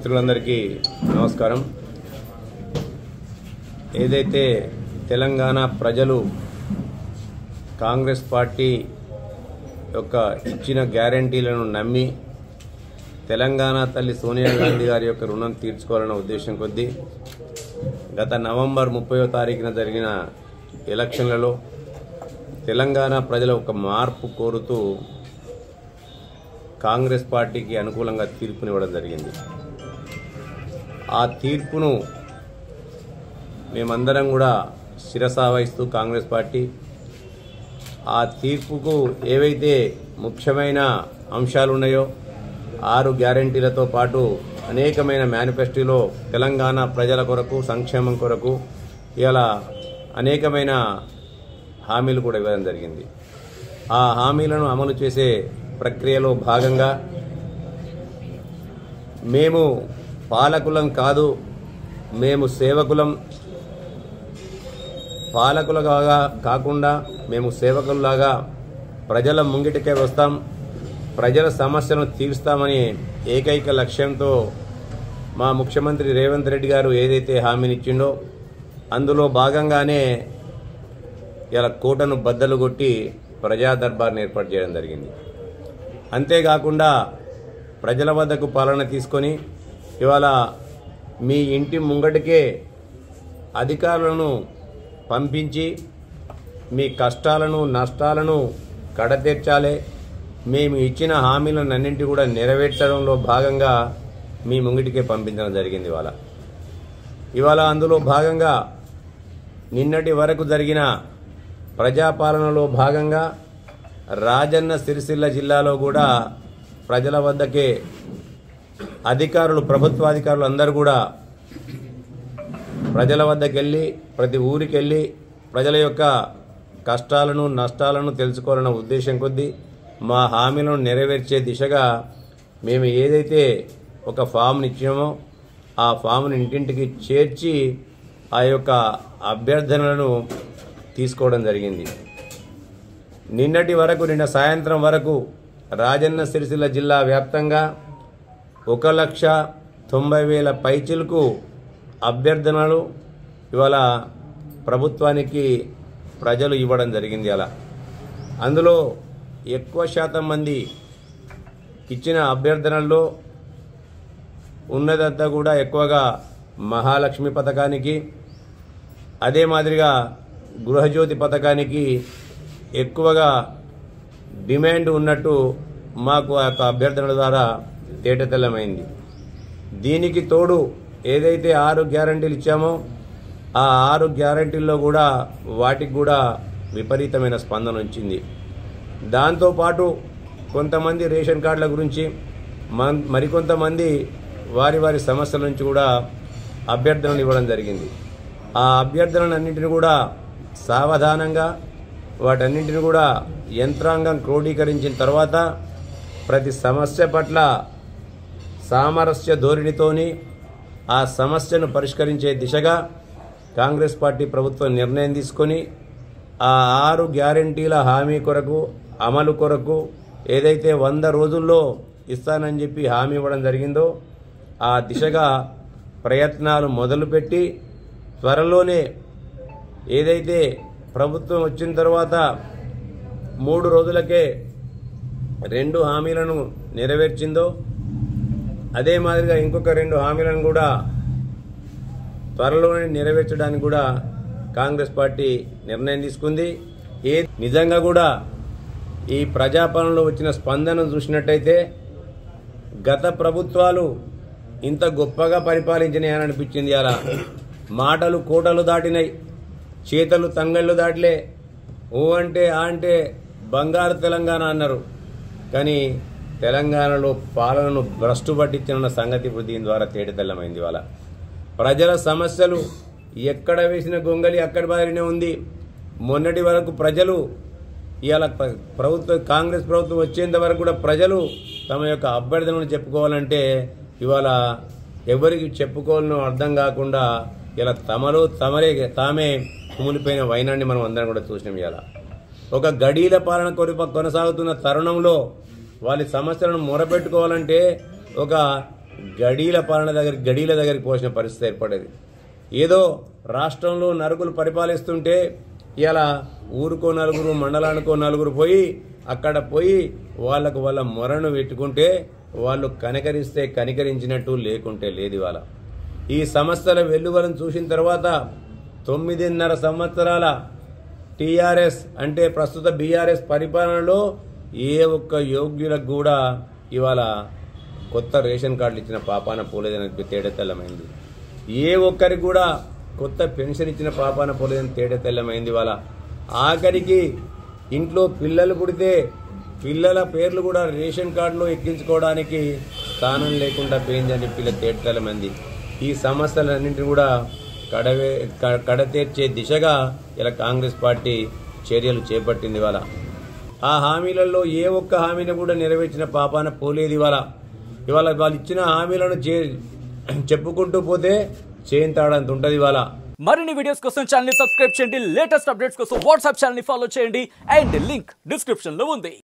మిత్రులందరికీ నమస్కారం. ఏదైతే తెలంగాణ ప్రజలు కాంగ్రెస్ పార్టీ యొక్క ఇచ్చిన గ్యారంటీలను నమ్మి తెలంగాణ తల్లి సోనియా గాంధీ గారి యొక్క రుణం తీర్చుకోవాలన్న ఉద్దేశం కొద్దీ గత నవంబర్ 30వ తారీఖున జరిగిన ఎలక్షన్లలో తెలంగాణ ప్రజల ఒక మార్పు కోరుతూ కాంగ్రెస్ పార్టీకి అనుకూలంగా తీర్పునివ్వడం జరిగింది. ఆ తీర్పును మేమందరం కూడా శిరసావహిస్తూ కాంగ్రెస్ పార్టీ ఆ తీర్పుకు ఏవైతే ముఖ్యమైన అంశాలు ఉన్నాయో 6 గ్యారంటీలతో పాటు అనేకమైన మేనిఫెస్టోలో తెలంగాణ ప్రజల కొరకు సంక్షేమం కొరకు ఇలా అనేకమైన హామీలు కూడా ఇవ్వడం జరిగింది. ఆ హామీలను అమలు చేసే ప్రక్రియలో భాగంగా మేము పాలకులం కాదు, మేము సేవకులం, పాలకులుగా కాకుండా మేము సేవకుల్లాగా ప్రజల ముంగిటికే వస్తాం, ప్రజల సమస్యలను తీరుస్తామని ఏకైక లక్ష్యంతో మా ముఖ్యమంత్రి రేవంత్ రెడ్డి గారు ఏదైతే హామీనిచ్చిండో అందులో భాగంగానే ఇలా కోటను బద్దలు కొట్టి ప్రజా దర్బార్ని ఏర్పాటు చేయడం జరిగింది. అంతేకాకుండా ప్రజల వద్దకు పాలన తీసుకొని ఇవాళ మీ ఇంటి ముంగటికే అధికారులను పంపించి మీ కష్టాలను నష్టాలను కడతీర్చాలి, మేము ఇచ్చిన హామీలన్నింటి కూడా నెరవేర్చడంలో భాగంగా మీ ముంగిటికే పంపించడం జరిగింది. ఇవాళ అందులో భాగంగా నిన్నటి వరకు జరిగిన ప్రజాపాలనలో భాగంగా రాజన్న సిరిసిల్ల జిల్లాలో కూడా ప్రజల వద్దకే అధికారులు, ప్రభుత్వాధికారులు అందరూ కూడా ప్రజల వద్దకెళ్ళి ప్రతి ఊరికెళ్ళి ప్రజల యొక్క కష్టాలను నష్టాలను తెలుసుకోవాలన్న ఉద్దేశం కొద్దీ మా హామీలను నెరవేర్చే దిశగా మేము ఏదైతే ఒక ఫామ్ని ఇచ్చామో ఆ ఫామ్ని ఇంటింటికి చేర్చి ఆ యొక్క అభ్యర్థనలను తీసుకోవడం జరిగింది. నిన్న సాయంత్రం వరకు రాజన్న సిరిసిల్ల జిల్లా వ్యాప్తంగా 1,90,000 పైచిలకు అభ్యర్థనలు ఇవాళ ప్రభుత్వానికి ప్రజలు ఇవ్వడం జరిగింది. అందులో ఎక్కువ శాతం మంది ఇచ్చిన అభ్యర్థనల్లో ఉన్నదంతా కూడా ఎక్కువగా మహాలక్ష్మి పథకానికి, అదే మాదిరిగా గృహజ్యోతి పథకానికి ఎక్కువగా డిమాండ్ ఉన్నట్టు మాకు ఆ యొక్క అభ్యర్థనల ద్వారా తేటతెల్లమైంది. దీనికి తోడు ఏదైతే 6 గ్యారంటీలు ఇచ్చామో ఆ 6 గ్యారంటీల్లో కూడా వాటికి కూడా విపరీతమైన స్పందన వచ్చింది. దాంతోపాటు కొంతమంది రేషన్ కార్డుల గురించి, మరికొంతమంది వారి వారి సమస్యల నుంచి కూడా అభ్యర్థనలు ఇవ్వడం జరిగింది. ఆ అభ్యర్థనలన్నింటినీ కూడా సావధానంగా వాటన్నింటిని కూడా యంత్రాంగం క్రోడీకరించిన తర్వాత ప్రతి సమస్య పట్ల సామరస్య ధోరణితోని ఆ సమస్యను పరిష్కరించే దిశగా కాంగ్రెస్ పార్టీ ప్రభుత్వం నిర్ణయం తీసుకొని ఆ 6 గ్యారంటీల హామీ కొరకు, అమలు కొరకు ఏదైతే 100 రోజుల్లో ఇస్తానని చెప్పి హామీ ఇవ్వడం జరిగిందో ఆ దిశగా ప్రయత్నాలు మొదలుపెట్టి త్వరలోనే ఏదైతే ప్రభుత్వం వచ్చిన తర్వాత 3 రోజులకే 2 హామీలను నెరవేర్చిందో అదే మాదిరిగా ఇంకొక 2 హామీలను కూడా త్వరలోనే నెరవేర్చడానికి కూడా కాంగ్రెస్ పార్టీ నిర్ణయం తీసుకుంది. నిజంగా కూడా ఈ ప్రజాపాలనలో వచ్చిన స్పందన చూసినట్టయితే గత ప్రభుత్వాలు ఇంత గొప్పగా పరిపాలించినాయని అనిపించింది. మాటలు కోటలు దాటినాయి, చేతలు తంగళ్ళు దాటిలే. ఓ అంటే ఆ అంటే బంగారు తెలంగాణ అన్నారు, కానీ తెలంగాణలో పాలనను భ్రష్టు పట్టించిన సంగతి ఇప్పుడు దీని ద్వారా తేటతెల్లమైంది. ప్రజల సమస్యలు ఎక్కడ వేసిన గొంగలి అక్కడి బారినే ఉంది. మొన్నటి వరకు ప్రజలు ఇవాళ కాంగ్రెస్ ప్రభుత్వం వచ్చేంత వరకు కూడా ప్రజలు తమ యొక్క అభ్యర్థనను చెప్పుకోవాలంటే ఇవాళ ఎవరికి చెప్పుకోవాలనో అర్థం కాకుండా ఇలా తమలో తామే కుమిలిపోయిన వైనాన్ని మనం అందరం కూడా చూసినాం. ఇలా ఒక గడీల పాలన కొనసాగుతున్న తరుణంలో వాళ్ళ సమస్యలను మొరపెట్టుకోవాలంటే ఒక గడీల దగ్గరికి పోసిన పరిస్థితి ఏర్పడేది. ఏదో రాష్ట్రంలో నలుగురు పరిపాలిస్తుంటే ఇలా ఊరుకో నలుగురు మండలానికో నలుగురు పోయి అక్కడ పోయి వాళ్ళ మొరను పెట్టుకుంటే వాళ్ళు కనికరిస్తే కనికరించినట్టు, లేకుంటే లేదు. ఇవాళ ఈ సంస్థల వెలువలను చూసిన తర్వాత 9.5 సంవత్సరాల టీఆర్ఎస్ అంటే ప్రస్తుత బీఆర్ఎస్ పరిపాలనలో ఏ ఒక్క యోగ్యులకు కూడా ఇవాళ కొత్త రేషన్ కార్డులు ఇచ్చిన పాపాన పోలేదని తేడతెల్లమైంది. ఏ ఒక్కరికి కూడా కొత్త పెన్షన్ ఇచ్చిన పాపాన పోలేదని తేడతెల్లమైంది. ఇవాళ ఆఖరికి ఇంట్లో పిల్లలు పుడితే పిల్లల పేర్లు కూడా రేషన్ కార్డులో ఎక్కించుకోవడానికి స్థానం లేకుండా పోయిందని పిల్ల తేడతెల్లమైంది. ఈ సమస్యలన్నింటినీ కూడా కడతీర్చే దిశగా ఇలా కాంగ్రెస్ పార్టీ చర్యలు చేపట్టింది. ఇవాళ ఆ హామీలలో ఏ ఒక్క హామీని కూడా నెరవేర్చిన పాపాన పోలేదు. ఇవాళ వాళ్ళు ఇచ్చిన హామీలను చెప్పుకుంటూ పోతే చేయింతాడంత ఉంటుంది. ఇవాళ మరిన్ని వీడియోస్ కోసం ఛానల్ ని సబ్స్క్రైబ్ చేయండి. లేటెస్ట్ అప్డేట్స్ కోసం వాట్సాప్ ఛానల్ ని ఫాలో చేయండి. అండ్ లింక్ డిస్క్రిప్షన్ లో ఉంది.